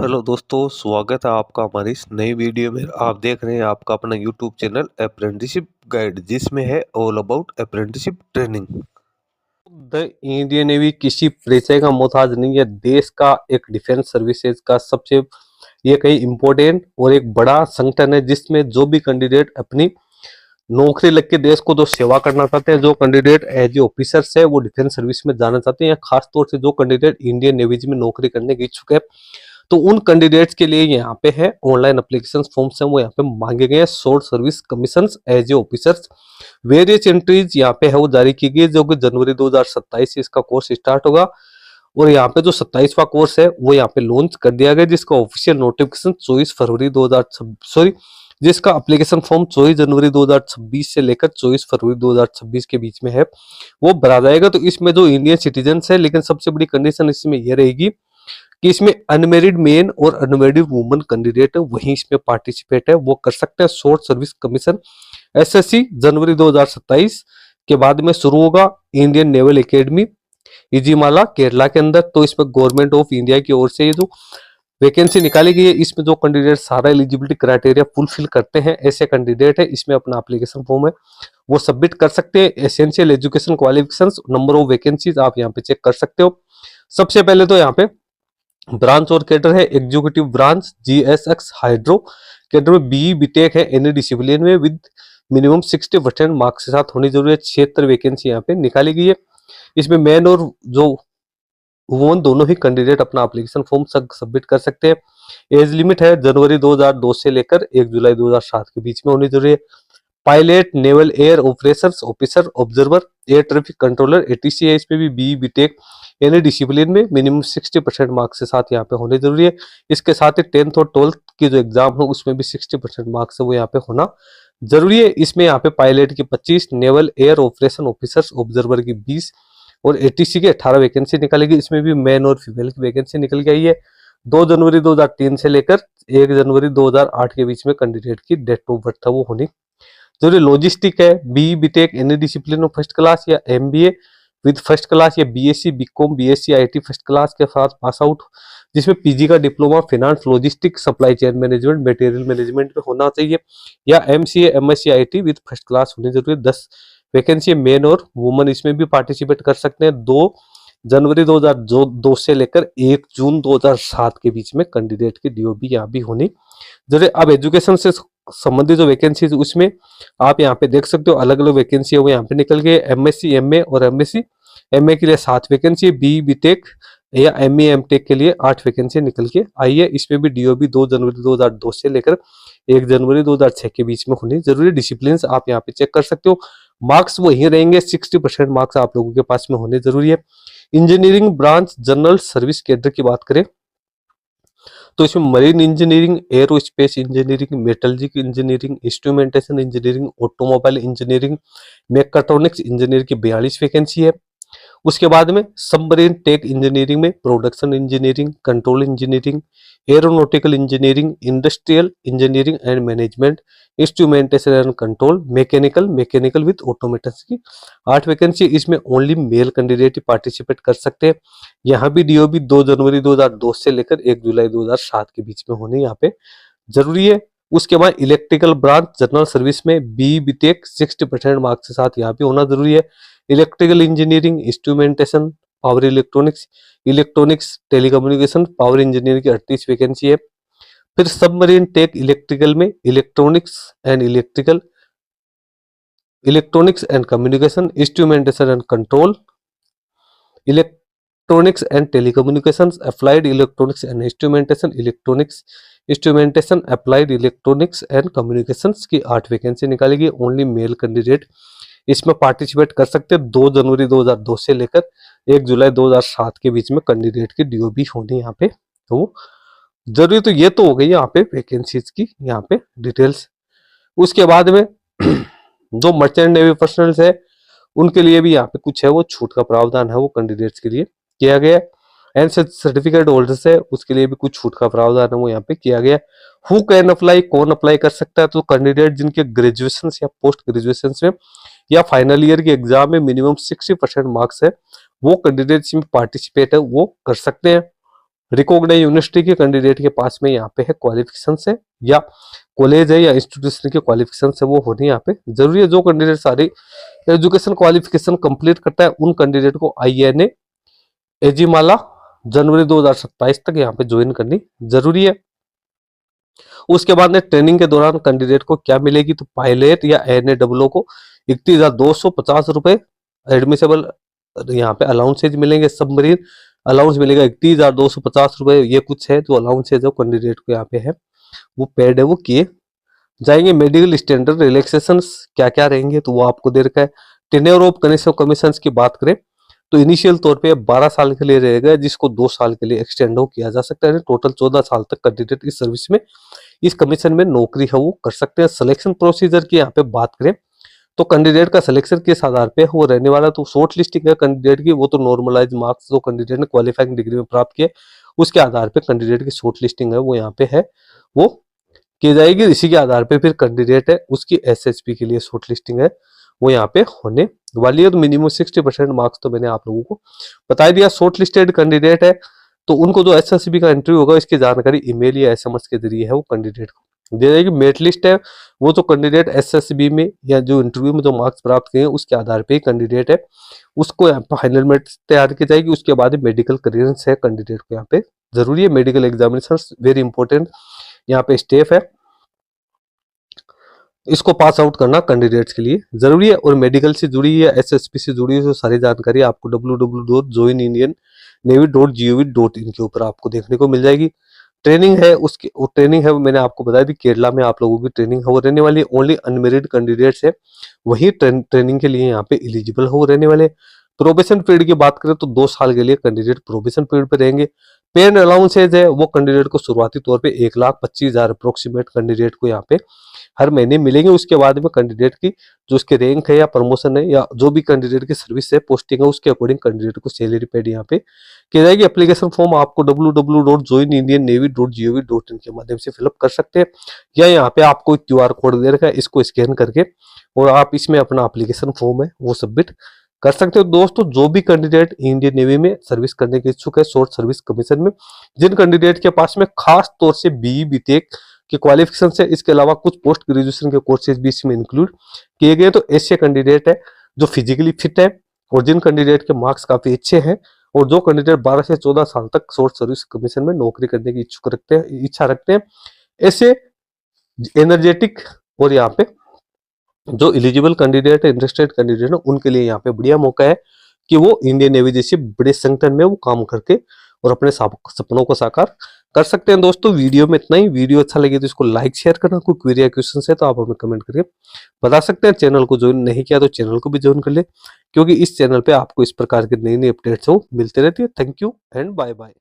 Hello दोस्तों, स्वागत है आपका हमारी इस नई वीडियो में। आप देख रहे हैं आपका अपना यूट्यूब चैनल अप्रेंटिसशिप गाइड, जिसमें है all about apprenticeship training. The Indian navy किसी परिचय का मोहताज नहीं है। देश का एक डिफेंस सर्विसेज का सबसे ये कई इम्पोर्टेंट और एक बड़ा संगठन है, जिसमें जो भी कैंडिडेट अपनी नौकरी लग के देश को जो सेवा करना चाहते हैं, जो कैंडिडेट एज ए ऑफिसर्स है वो डिफेंस सर्विस में जाना चाहते हैं, या खास तौर से जो कैंडिडेट इंडियन नेवी में नौकरी करने के इच्छुक है, तो उन कैंडिडेट्स के लिए यहाँ पे है ऑनलाइन एप्लीकेशन फॉर्म्स हैं वो यहाँ पे मांगे गए हैं। Short service commission as a officers various entries यहाँ पे है वो जारी की गई, जो कि जनवरी 2027 से इसका कोर्स स्टार्ट होगा। और यहाँ पे जो 27वां कोर्स है वो यहाँ पे लॉन्च कर दिया गया, जिसका ऑफिशियल नोटिफिकेशन 24 फरवरी 2026 जिसका एप्लीकेशन फॉर्म 24 जनवरी 2026 से लेकर 24 फरवरी 2026 के बीच में है वो भरा जाएगा। तो इसमें जो इंडियन सिटीजन है, लेकिन सबसे बड़ी कंडीशन इसमें यह रहेगी कि इसमें अनमेरिड मेन और अनमेरिड वुमन कैंडिडेट है वही इसमें पार्टिसिपेट है, वो कर सकते हैं। शॉर्ट सर्विस कमीशन एसएससी जनवरी 2027 के बाद में शुरू होगा। इंडियन नेवल एकेडमी इजीमाला केरला के अंदर, तो इसमें गवर्नमेंट ऑफ इंडिया की ओर से ये जो वैकेंसी निकाली गई है, इसमें जो कैंडिडेट सारा एलिजिबिलिटी क्राइटेरिया फुलफिल करते हैं ऐसे कैंडिडेट है, इसमें अपना एप्लीकेशन फॉर्म है वो सबमिट कर सकते हैं। Essential education qualifications, number of vacancies आप यहाँ पे चेक कर सकते हो। सबसे पहले तो यहाँ पे ब्रांच और कैडर है executive branch GSX hydro, cadre में बी बीटेक है एनी डिसिप्लिन में विद मिनिमम 60% मार्क्स के साथ होनी जरूरी है। 76 वैकेंसी यहाँ पे निकाली गई है। इसमें मैन और जो वुमेन दोनों ही कैंडिडेट अपना एप्लीकेशन फॉर्म सबमिट कर सकते हैं। एज लिमिट है जनवरी 2002 से लेकर 1 जुलाई 2007 के बीच में होनी जरूरी है। Pilot, naval air operations officer, observer, air traffic controller ATC है, इसमें भी बी बीटेक यानी डिसिप्लिन में मिनिमम 60% मार्क्स के साथ यहाँ पे होने जरूरी है। इसके साथ ही 10th और 12th की जो एग्जाम है उसमें भी 60% मार्क्स है वो यहाँ पे होना जरूरी है। इसमें यहाँ पे पायलट की 25, naval air operation officers observer की 20 और एटीसी की 18 वैकेंसी निकलेगी। इसमें भी मेन और फीमेल की वैकेंसी निकल के आई है। 2 जनवरी 2003 से लेकर 1 जनवरी 2008 के बीच में कैंडिडेट की डेट ऑफ बर्थ है वो होनी जरूरी। लॉजिस्टिक है B BTech any discipline of first class या एमबीए विद फर्स्ट क्लास या BSc BCom BSc IT first class के साथ पास आउट, जिसमें पीजी का diploma finance logistic supply chain management material management में होना चाहिए, या MCA MSc IT with first class होनी जरूरी है। 10 वैकेंसी मेन और वुमन इसमें भी पार्टिसिपेट कर सकते हैं। 2 जनवरी 2002 से लेकर 1 जून 2007 के बीच में कैंडिडेट की डीओबी यहाँ भी होनी जरूरी। अब एजुकेशन से संबंधित जो वैकेंसी उसमें आप यहाँ पे देख सकते हो अलग अलग वैकेंसी है वो यहाँ पे निकल गए। एमएससी एमए और एमएससी एमए के लिए 7 वैकेंसी, बी बीटेक या एमए एमटेक के लिए 8 वैकेंसी निकल के आई है। इसमें भी डीओबी 2 जनवरी 2002 से लेकर 1 जनवरी 2006 के बीच में होनी जरूरी। डिसिप्लिन आप यहाँ पे चेक कर सकते हो। मार्क्स वही रहेंगे, 60% मार्क्स आप लोगों के पास में होने जरूरी है। Engineering branch general service cadre की बात करें तो इसमें marine engineering, aerospace engineering, metallurgic engineering, instrumentation engineering, automobile engineering, mechatronics engineer की 42 वैकेंसी है। उसके बाद में सबमरीन टेक इंजीनियरिंग में production engineering, control engineering, aeronautical engineering, industrial engineering and management, instrumentation and control, mechanical with automation की 8 vacancy. इसमें only male candidate ही participate कर सकते हैं। यहाँ भी डीओबी 2 जनवरी 2002 से लेकर 1 जुलाई 2007 के बीच में होनी यहाँ पे जरूरी है। उसके बाद इलेक्ट्रिकल ब्रांच जनरल सर्विस में बी बीटेक 60% मार्क्स के साथ यहाँ पे होना जरूरी है। Electrical engineering, instrumentation, power electronics telecommunication, power engineer की 38 वैकेंसी है। फिर सबमरीन टेक इलेक्ट्रिकल में electronics and communication, instrumentation and control, electronics and telecommunications, applied electronics and instrumentation applied electronics and communications की 8 वैकेंसी निकालेगी। ओनली मेल कैंडिडेट इसमें participate कर सकते हैं। 2 जनवरी 2002 से लेकर 1 जुलाई 2007 के बीच में कैंडिडेट की डीओबी होनी यहाँ पे तो जरूरी। तो ये तो हो गई यहाँ पे वैकेंसीज की यहाँ पे डिटेल्स। उसके बाद में जो मर्चेंट नेवी पर्सनल्स है उनके लिए भी यहाँ पे कुछ है वो छूट का प्रावधान है वो कैंडिडेट्स के लिए किया गया। एंड सर्टिफिकेट होल्डर्स है उसके लिए भी कुछ छूट का प्रावधान है वो यहाँ पे किया गया। हु कैन अप्लाई, कौन अप्लाई कर सकता है? तो कैंडिडेट जिनके ग्रेजुएशन या पोस्ट ग्रेजुएशन में या फाइनल ईयर के एग्जाम में मिनिमम 60% मार्क्स है वो कैंडिडेट्स में पार्टिसिपेट है वो कर सकते हैं। रिकॉग्नाइज यूनिवर्सिटी के कैंडिडेट के पास में यहाँ पे है क्वालिफिकेशन है, या कॉलेज है या इंस्टीट्यूशन के क्वालिफिकेशन है, वो होनी यहाँ पे जरूरी है। जो कैंडिडेट सारी एजुकेशन क्वालिफिकेशन कंप्लीट करता है उन कैंडिडेट को INA एजीमाला जनवरी 2027 तक यहाँ पे ज्वाइन करनी जरूरी है। उसके बाद में ट्रेनिंग के दौरान कैंडिडेट को क्या मिलेगी, तो पायलट या NAWO को 31,250 रुपए एडमिसेबल यहाँ पे अलाउंसेज मिलेंगे। सबमरीन अलाउंस मिलेगा 31,250 रुपए। ये कुछ है जो अलाउंसेज जो कैंडिडेट को यहाँ पे है वो पेड है, वो किए जाएंगे। मेडिकल स्टैंडर्ड रिलैक्सेशन क्या क्या रहेंगे तो वो आपको दे रखा है। टेन्योर ऑफ कमीशन की बात करें तो इनिशियल तौर पे 12 साल के लिए रहेगा, जिसको 2 साल के लिए एक्सटेंड किया जा सकता है। टोटल 14 साल तक कैंडिडेट इस सर्विस में इस कमीशन में नौकरी है वो कर सकते हैं। सिलेक्शन प्रोसीजर की यहाँ पे बात करें तो कैंडिडेट का सिलेक्शन किस आधार पे वो रहने वाला, तो शॉर्ट लिस्टिंग है कैंडिडेट की, वो तो नॉर्मलाइज मार्क्स जो कैंडिडेट ने क्वालिफाइंग डिग्री में प्राप्त किए उसके आधार पे कैंडिडेट की शॉर्ट लिस्टिंग है वो यहाँ पे है वो की जाएगी। इसी के आधार पे फिर कैंडिडेट है उसकी SHP के लिए शॉर्ट लिस्टिंग है वो यहाँ पे होने वाली है। तो मिनिमम 60% मार्क्स तो मैंने आप लोगों को बता दिया। शॉर्ट लिस्टेड कैंडिडेट है तो उनको जो SSB का इंटरव्यू होगा इसकी जानकारी ईमेल या SMS के जरिए है वो कैंडिडेट को दे जाएगी। मेरिट लिस्ट है वो तो कैंडिडेट SSB में या जो इंटरव्यू में जो मार्क्स प्राप्त किए उसके आधार पे कैंडिडेट है उसको यहाँ पे फाइनल मेरिट तैयार की जाएगी। उसके बाद मेडिकल क्लियरेंस है कैंडिडेट को यहाँ पे जरूरी है। मेडिकल एग्जामिनेशन वेरी इंपॉर्टेंट यहाँ पे स्टेप है, इसको पास आउट करना कैंडिडेट्स के लिए जरूरी है। और मेडिकल से जुड़ी है SSP से जुड़ी है तो सारी जानकारी आपको www.joinindiannavy.gov.in के ऊपर आपको देखने को मिल जाएगी। ट्रेनिंग है उसकी ट्रेनिंग है मैंने आपको बताया थी केरला में आप लोगों की ट्रेनिंग है वो रहने वाली है। ओनली अनमेरिड कैंडिडेट्स है वही ट्रेनिंग के लिए यहाँ पे एलिजिबल हो रहने वाले। प्रोबेशन पीरियड की बात करें तो 2 साल के लिए कैंडिडेट प्रोबेशन पीरियड पे रहेंगे। पेड अलाउंसेज है वो कैंडिडेट को शुरुआती तौर पे 1,25,000 अप्रोक्सीमेट कैंडिडेट को यहाँ पे हर महीने मिलेंगे। उसके बाद में कैंडिडेट की जो उसके रैंक है या प्रमोशन है या जो भी कैंडिडेट की सर्विस है पोस्टिंग है उसके अकॉर्डिंग कैंडिडेट को सैलरी पेड यहाँ पे की जाएगी। एप्लीकेशन फॉर्म आपको www.joinindiannavy.gov.in के माध्यम से फिलअप कर सकते हैं, या यहाँ पे आपको QR कोड दे रखा है इसको स्कैन करके और आप इसमें अपना एप्लीकेशन फॉर्म है वो सबमिट कर सकते हो। दोस्तों जो भी कैंडिडेट इंडियन नेवी में सर्विस करने के इच्छुक है शॉर्ट सर्विस कमीशन में, जिन कैंडिडेट के पास में खास तौर से BE BTech के क्वालिफिकेशन से इसके अलावा कुछ पोस्ट ग्रेजुएशन के कोर्सेज भी इसमें इंक्लूड किए गए, तो ऐसे कैंडिडेट है जो फिजिकली फिट है और जिन कैंडिडेट के मार्क्स काफी अच्छे हैं और जो कैंडिडेट 12 से 14 साल तक शॉर्ट सर्विस कमीशन में नौकरी करने की इच्छा रखते हैं, ऐसे एनर्जेटिक और यहाँ पे जो एलिजिबल कैंडिडेट है इंटरेस्टेड कैंडिडेट है उनके लिए यहाँ पे बढ़िया मौका है कि वो इंडियन नेवी जैसे बड़े संगठन में वो काम करके और अपने सपनों को साकार कर सकते हैं। दोस्तों वीडियो में इतना ही। वीडियो अच्छा लगे तो इसको लाइक शेयर करना। कोई क्वेरी या क्वेश्चन है तो आप हमें कमेंट करके बता सकते हैं। चैनल को ज्वाइन नहीं किया तो चैनल को भी ज्वाइन कर ले, क्योंकि इस चैनल पे आपको इस प्रकार के नई नई अपडेट्स मिलते रहती है। Thank you and bye bye.